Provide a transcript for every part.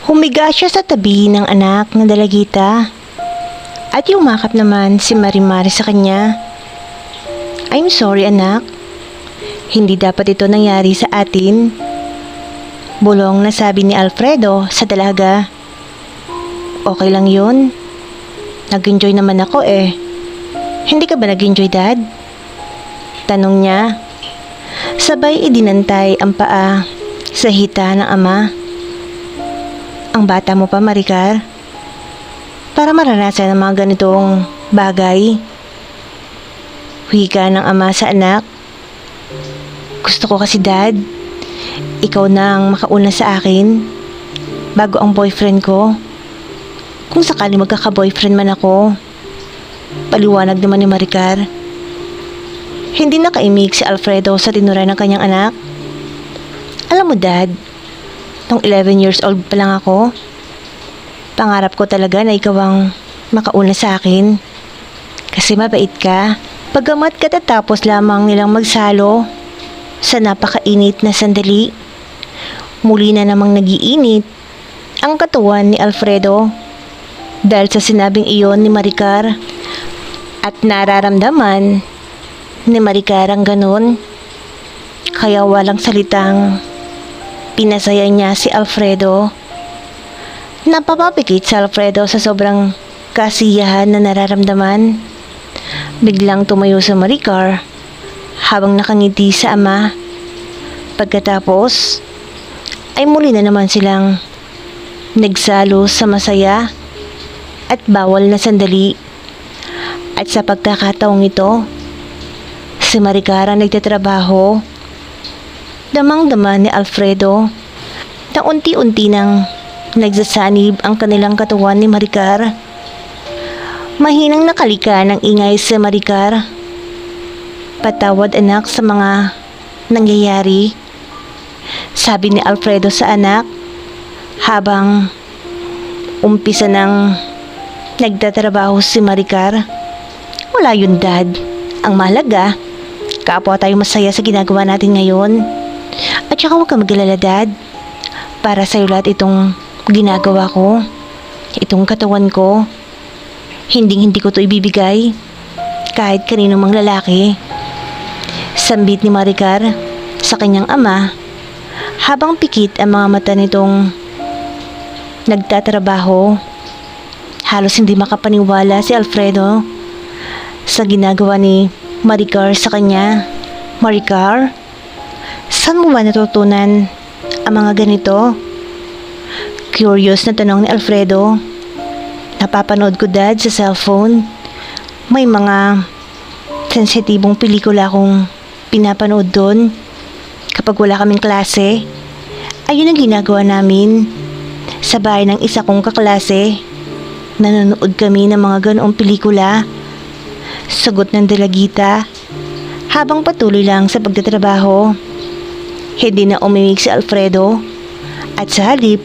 Humiga siya sa tabi ng anak na dalagita at yumakap naman si Marimar sa kanya. I'm sorry anak, hindi dapat ito nangyari sa atin. Bulong na sabi ni Alfredo sa dalaga. Okay lang yun. Nag-enjoy naman ako eh. Hindi ka ba nag-enjoy dad? Tanong niya. Sabay idinantay ang paa sa hita ng ama. Ang bata mo pa Maricar. Para maranasan ang mga ganitong bagay. Wika ng ama sa anak. Gusto ko kasi dad, ikaw nang makauna sa akin bago ang boyfriend ko. Kung sakali magkaka-boyfriend man ako. Paliwanag naman ni Maricar. Hindi nakaimik si Alfredo sa tinura ng kanyang anak. Alam mo dad, nung 11 years old pa lang ako, pangarap ko talaga na ikaw ang makauna sa akin. Kasi mabait ka. Pagamat katatapos lamang nilang magsalo sa napakainit na sandali, muli na namang nagiinit ang katawan ni Alfredo dahil sa sinabing iyon ni Maricar. At nararamdaman ni Maricar ang ganun. Kaya walang salitang pinasaya niya si Alfredo. Napapapikit si Alfredo sa sobrang kasiyahan na nararamdaman. Biglang tumayo sa Maricar habang nakangiti sa ama. Pagkatapos ay muli na naman silang nagsalo sa masaya at bawal na sandali. At sa pagkakataong ito, si Maricar ang nagtatrabaho. Damang-dama ni Alfredo na unti-unti nang nagsasanib ang kanilang katawan ni Maricar. Mahinang nakalika ng ingay si Maricar. Patawad anak sa mga nangyayari, sabi ni Alfredo sa anak habang umpisa ng nagtatrabaho si Maricar. Wala yun dad. Ang mahalaga, kapwa tayo masaya sa ginagawa natin ngayon. At saka huwag ka mag-alala dad. Para sa'yo lahat itong ginagawa ko. Itong katawan ko. Hindi ko to ibibigay. Kahit kanino mang lalaki. Sambit ni Maricar sa kanyang ama habang pikit ang mga mata nitong nagtatrabaho. Halos hindi makapaniwala si Alfredo sa ginagawa ni Maricar sa kanya. Maricar, saan mo ba natutunan ang mga ganito? Curious na tanong ni Alfredo. Napapanood ko dad sa cellphone. May mga sensitibong pelikula akong pinapanood doon kapag wala kaming klase. Ayun ang ginagawa namin sa bahay ng isa kong kaklase. Nanonood kami ng mga ganoong pelikula. Sagot ng dalagita habang patuloy lang sa pagtatrabaho. Hindi na umimik si Alfredo at sa halip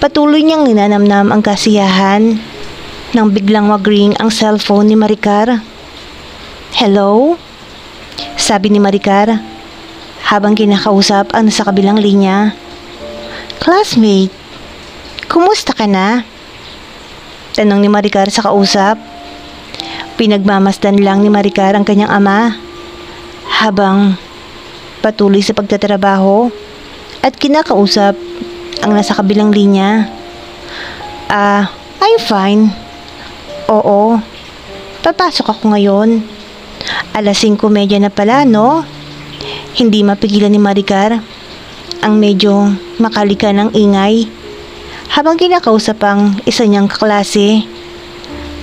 patuloy niyang ninanamnam ang kasiyahan nang biglang mag-ring ang cellphone ni Maricar. Hello? Sabi ni Maricar habang kinakausap ang nasa kabilang linya. Classmate, kumusta ka na? Tanong ni Maricar sa kausap. Pinagmamasdan lang ni Maricar ang kanyang ama habang patuloy sa pagtatrabaho at kinakausap ang nasa kabilang linya. I'm fine. Oo, papasok ako ngayon. 5:30 na pala, no? Hindi mapigilan ni Maricar ang medyo makalika ng ingay habang kinakausap ang isa niyang kaklase.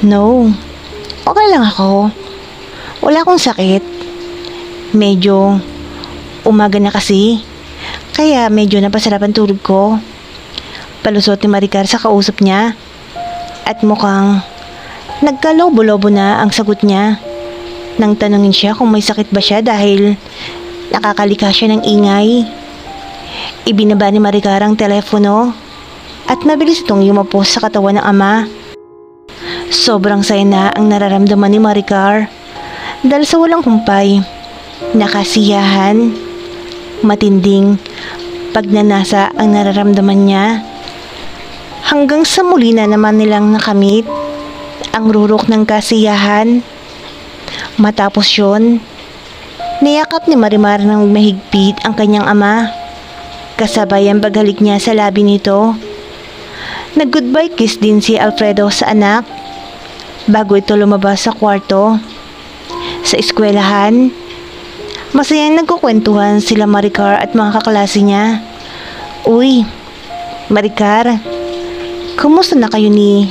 No, okay lang ako. Wala akong sakit. Medyo umaga na kasi, kaya medyo napasarap ang tulog ko. Palusot ni Maricar sa kausap niya at mukhang nagkalobo-lobo na ang sagot niya nang tanungin siya kung may sakit ba siya dahil nakakalika siya ng ingay. Ibinaba ni Maricar ang telepono at mabilis itong yumapos sa katawan ng ama. Sobrang saya na ang nararamdaman ni Maricar dahil sa walang humpay, nakasiyahan, matinding pagnanasa ang nararamdaman niya. Hanggang sa muli na naman nilang nakamit ang rurok ng kasiyahan. Matapos yun, niyakap ni Marimar ng mahigpit ang kanyang ama, kasabay ang paghalik niya sa labi nito. Nag-goodbye kiss din si Alfredo sa anak bago ito lumabas sa kwarto. Sa eskwelahan, masayang nagkukwentuhan sila Maricar at mga kaklase niya. Uy, Maricar, kumusta na kayo ni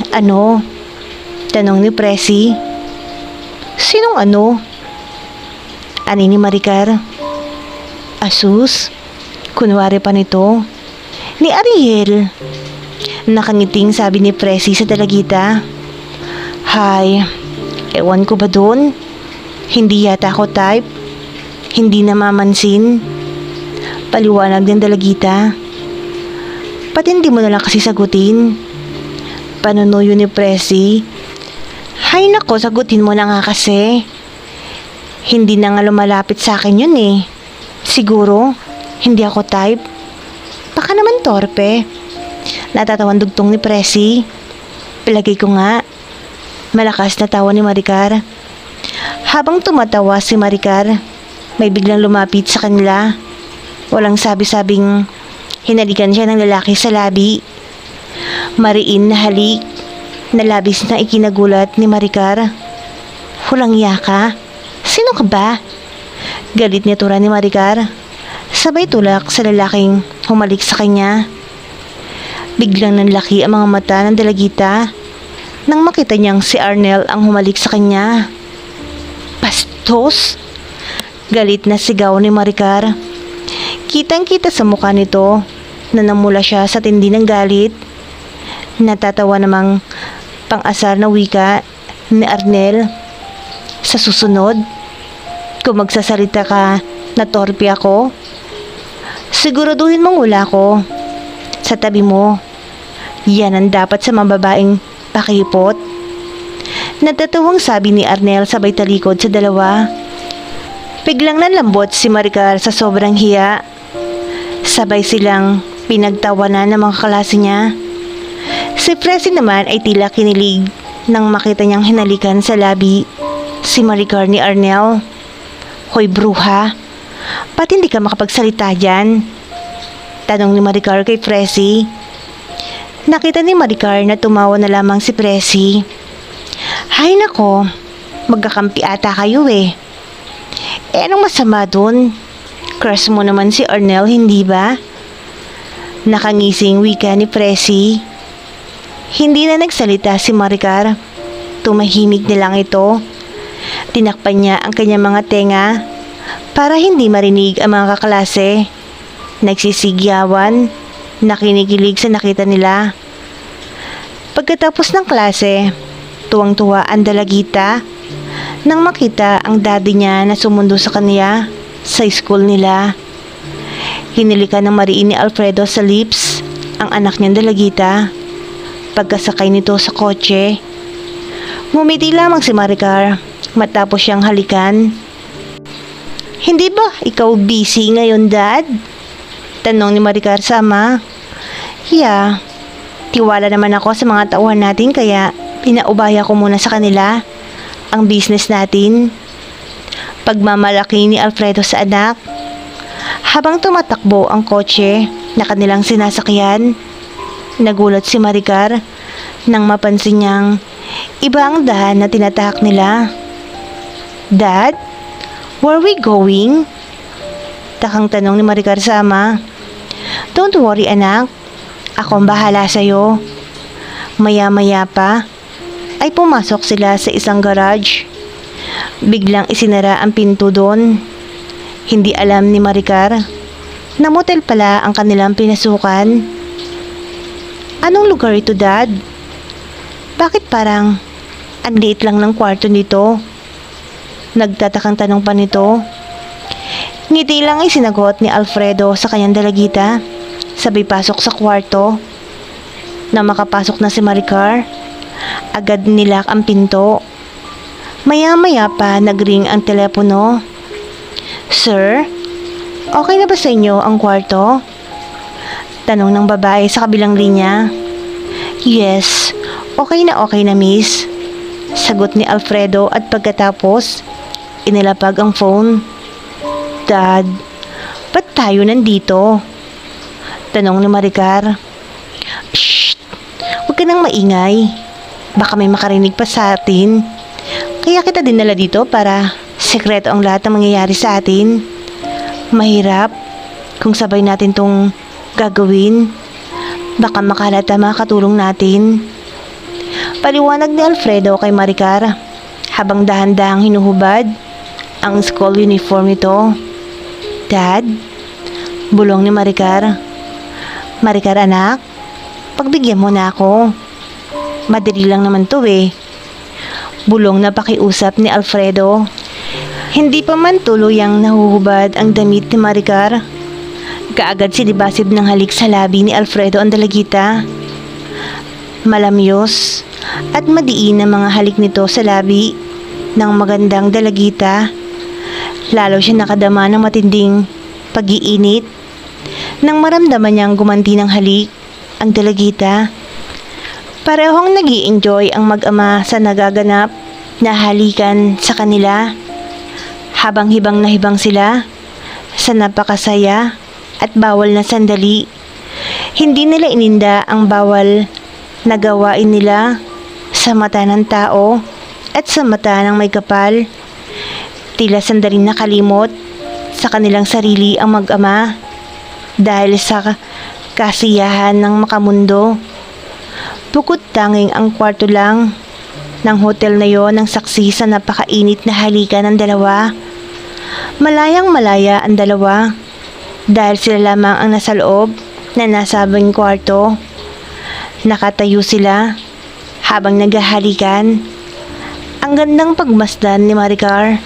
Tanong ni Presi. Sinong ano? Ani ni Maricar. Asus, kunwari pa nito. Ni Ariel. Nakangiting sabi ni Presi sa dalagita. Hay, ewan ko ba dun? Hindi yata ako type. Hindi namamansin. Paliwanag ng dalagita. Pati hindi mo nalang kasi sagutin. Panunuyo ni Presi. Hay nako, sagutin mo na nga kasi. Hindi na nga lumalapit sa akin yun eh. Siguro, hindi ako type. Baka naman torpe. Natatawan dugtong ni Presi. Palagay ko nga. Malakas na tawa ni Maricar. Habang tumatawa si Maricar, may biglang lumapit sa kanila. Walang sabi-sabing hinalikan siya ng lalaki sa labi. Mariin na halik na labis na ikinagulat ni Maricar. Hulang yaka? Sino ka ba? Galit niya tura ni Maricar. Sabay tulak sa lalaking humalik sa kanya. Biglang nanlaki ang mga mata ng dalagita nang makita niyang si Arnel ang humalik sa kanya. Bastos! Galit na sigaw ni Maricar. Kitang-kita sa mukha nito na namula siya sa tindi ng galit. Natatawa namang pang-asar na wika ni Arnel. Sa susunod, kung magsasalita ka na torpe ako, siguraduhin mong wala ko sa tabi mo. Yan ang dapat sa mga babaeng pakipot. Natatawang sabi ni Arnel sabay talikod sa dalawa. Biglang nanlambot si Maricar sa sobrang hiya. Sabay silang pinagtawanan ng mga klase niya. Si Presi naman ay tila kinilig nang makita niyang hinalikan sa labi si Maricar ni Arnel. Hoy bruha, ba't hindi ka makapagsalita dyan? Tanong ni Maricar kay Presi. Nakita ni Maricar na tumawa na lamang si Presi. Hay nako, magkakampi ata kayo eh. Anong masama dun? Crush mo naman si Arnel, hindi ba? Nakangising wika ni Presi. Hindi na nagsalita si Maricar. Tumahimik na lang ito. Tinakpan niya ang kanyang mga tenga para hindi marinig ang mga kaklase. Nagsisigyawan, nakinikilig sa nakita nila. Pagkatapos ng klase, tuwang-tuwa ang dalagita nang makita ang daddy niya na sumundo sa kanya sa school nila. Hinilikan ng mariin ni Alfredo sa lips ang anak niyang dalagita pagkasakay nito sa kotse. Ngumiti lamang si Maricar matapos siyang halikan. Hindi ba ikaw busy ngayon, Dad? Tanong ni Maricar sa ama. Yeah, tiwala naman ako sa mga tauhan natin kaya pinaubaya ko muna sa kanila ang business natin. Pagmamalaki ni Alfredo sa anak. Habang tumatakbo ang kotse na kanilang sinasakyan, nagulat si Maricar nang mapansin niyang iba ang dahan na tinatahak nila. Dad, where we going? Takang tanong ni Maricar sa ama. Don't worry anak, akong bahala sa'yo. Maya-maya pa ay pumasok sila sa isang garage. Biglang isinara ang pinto doon. Hindi alam ni Maricar na motel pala ang kanilang pinasukan. Anong lugar ito, Dad? Bakit parang ang liit lang ng kwarto nito? Nagtatakang tanong pa nito. Ngiti lang ay sinagot ni Alfredo sa kanyang dalagita. Sabay pasok sa kwarto. Na makapasok na si Maricar, agad nilak ang pinto. Maya-maya pa nagring ang telepono. Sir, okay na ba sa inyo ang kwarto? Tanong ng babae sa kabilang linya. Yes, okay na miss. Sagot ni Alfredo at pagkatapos, inilapag ang phone. Dad, ba't tayo nandito? Tanong ni Maricar. Shh! Huwag ka nang maingay. Baka may makarinig pa sa atin. Kaya kita dinala dito para sekreto ang lahat ng mangyayari sa atin. Mahirap kung sabay natin tong gagawin. Baka makalata mga katulong natin. Paliwanag ni Alfredo kay Maricar habang dahan-dahang hinuhubad ang school uniform nito. Dad, bulong ni Maricar. Maricar anak, pagbigyan mo na ako. Madali lang naman to eh. Bulong na pakiusap ni Alfredo. Hindi pa man tuluyang nahuhubad ang damit ni Maricar. Kaagad sinibasib ng halik sa labi ni Alfredo ang dalagita. Malamyos at madiin ang mga halik nito sa labi ng magandang dalagita. Lalo siya nakadama ng matinding pag-iinit. Nang maramdaman niyang gumanti ng halik ang dalagita. Parehong nag-i-enjoy ang mag-ama sa nagaganap na halikan sa kanila. Habang hibang na hibang sila sa napakasaya at bawal na sandali. Hindi nila ininda ang bawal na gawain nila sa mata ng tao at sa mata ng may kapal. Tila sandaling nakalimot sa kanilang sarili ang mag-ama dahil sa kasiyahan ng makamundo. Bukod tanging ang kwarto lang ng hotel na yon ang saksi sa napakainit na halikan ng dalawa. Malayang malaya ang dalawa dahil sila lamang ang nasa loob na nasabing kwarto. Nakatayo sila habang naghahalikan. Ang gandang pagmasdan ni Maricar.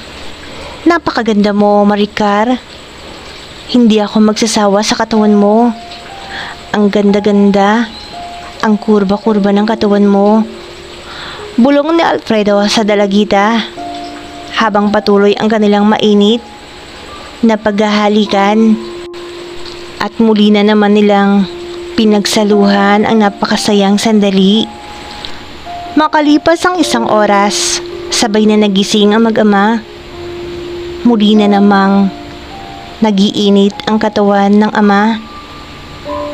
Napakaganda mo, Maricar. Hindi ako magsasawa sa katawan mo. Ang ganda-ganda. Ang kurba-kurba ng katawan mo. Bulong ni Alfredo sa dalagita habang patuloy ang kanilang mainit na paghahalikan. At muli na naman nilang pinagsaluhan ang napakasayang sandali. Makalipas ang 1 oras, sabay na nagising ang mag-ama. Muli na namang nagiinit ang katawan ng ama.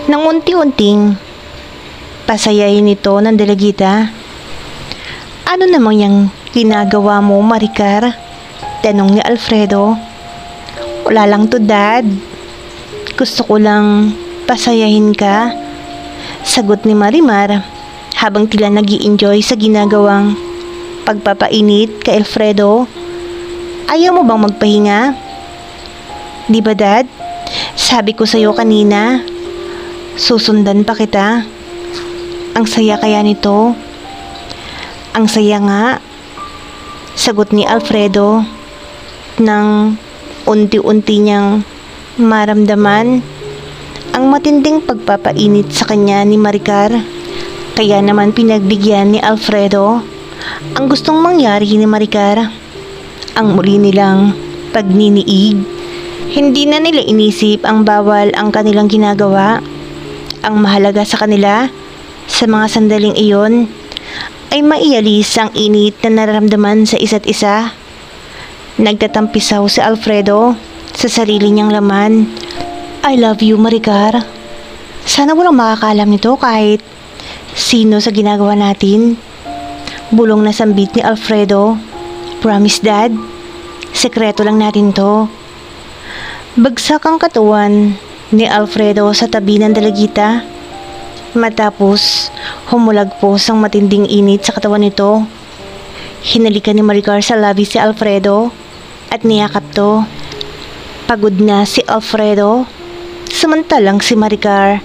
Nang unti-unting pasayahin ito ng dalagita. Ano namang yung ginagawa mo, Maricar? Tanong ni Alfredo. Wala lang to, Dad. Gusto ko lang pasayahin ka. Sagot ni Marimar habang tila nag-i-enjoy sa ginagawang pagpapainit kay Alfredo. Ayaw mo bang magpahinga? Di ba, Dad? Sabi ko sa'yo kanina, susundan pa kita. Ang saya kaya nito? Ang saya nga, sagot ni Alfredo nang unti-unti niyang maramdaman ang matinding pagpapainit sa kanya ni Maricar. Kaya naman pinagbigyan ni Alfredo ang gustong mangyari ni Maricar. Ang muli nilang pagniniig. Hindi na nila inisip ang bawal ang kanilang ginagawa. Ang mahalaga sa kanila sa mga sandaling iyon ay maialis ang init na nararamdaman sa isa't isa. Nagtatampisaw si Alfredo sa sarili niyang laman. I love you, Maricar. Sana walang makakalam nito kahit sino sa ginagawa natin. Bulong na sambit ni Alfredo. Promise, Dad. Sekreto lang natin to. Bagsak ang katawan ni Alfredo sa tabi ng dalagita. Matapos humulagpos ang matinding init sa katawan nito. Hinalikan ni Maricar sa labi si Alfredo at niyakap to. Pagod na si Alfredo. Samantalang si Maricar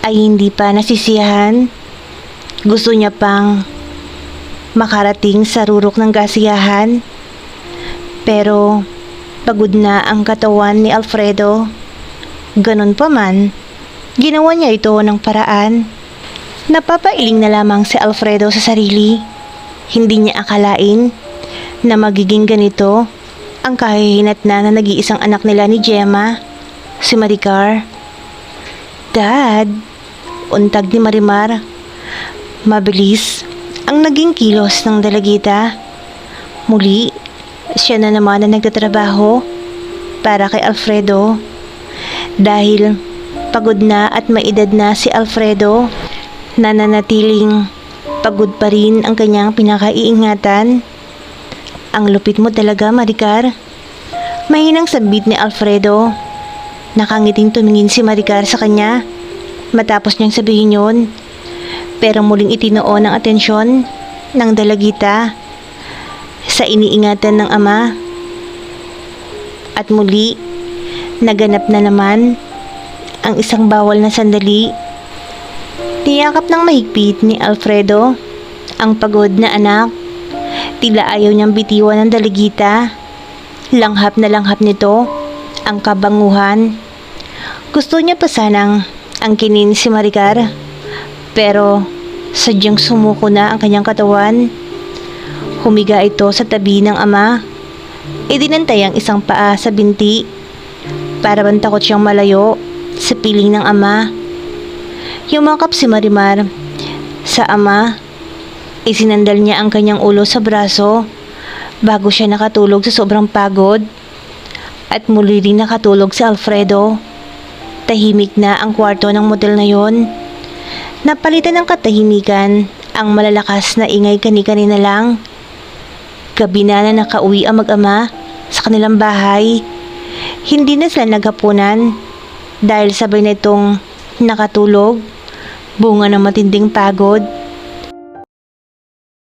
ay hindi pa nasisiyahan. Gusto niya pang makarating sa rurok ng kasiyahan. Pero pagod na ang katawan ni Alfredo. Ganon pa man, ginawa niya ito ng paraan. Napapailing na lamang si Alfredo sa sarili. Hindi niya akalain na magiging ganito ang kahihinatnan na nag-iisang anak nila ni Gemma, si Maricar. Dad, untag ni Marimar. Mabilis ang naging kilos ng dalagita. Muli, siya na naman ang nagtatrabaho para kay Alfredo. Dahil pagod na at maedad na si Alfredo, nananatiling pagod pa rin ang kanyang pinakaiingatan. Ang lupit mo talaga, Maricar. Mahinang sabit ni Alfredo. Nakangiting tumingin si Maricar sa kanya matapos niyang sabihin yon. Pero muling itinoon ang atensyon ng dalagita sa iniingatan ng ama. At muli, naganap na naman ang isang bawal na sandali. Niyakap ng mahigpit ni Alfredo ang pagod na anak. Tila ayaw niyang bitiwan ng dalagita. Langhap na langhap nito ang kabanguhan. Gusto niya pa sanang angkinin si Maricar, pero sadyang sumuko na ang kanyang katawan. Humiga ito sa tabi ng ama. Idinantay ang isang paa sa binti para bang takot siyang malayo sa piling ng ama. Yumakap si Marimar sa ama. Isinandal niya ang kanyang ulo sa braso bago siya nakatulog sa sobrang pagod. At muli rin nakatulog si Alfredo. Tahimik na ang kwarto ng motel na yon. Napalitan ng katahimikan ang malalakas na ingay kani-kanina lang. Gabi na nakauwi ang mag-ama sa kanilang bahay. Hindi na sila naghapunan dahil sabay na itong nakatulog, bunga ng matinding pagod.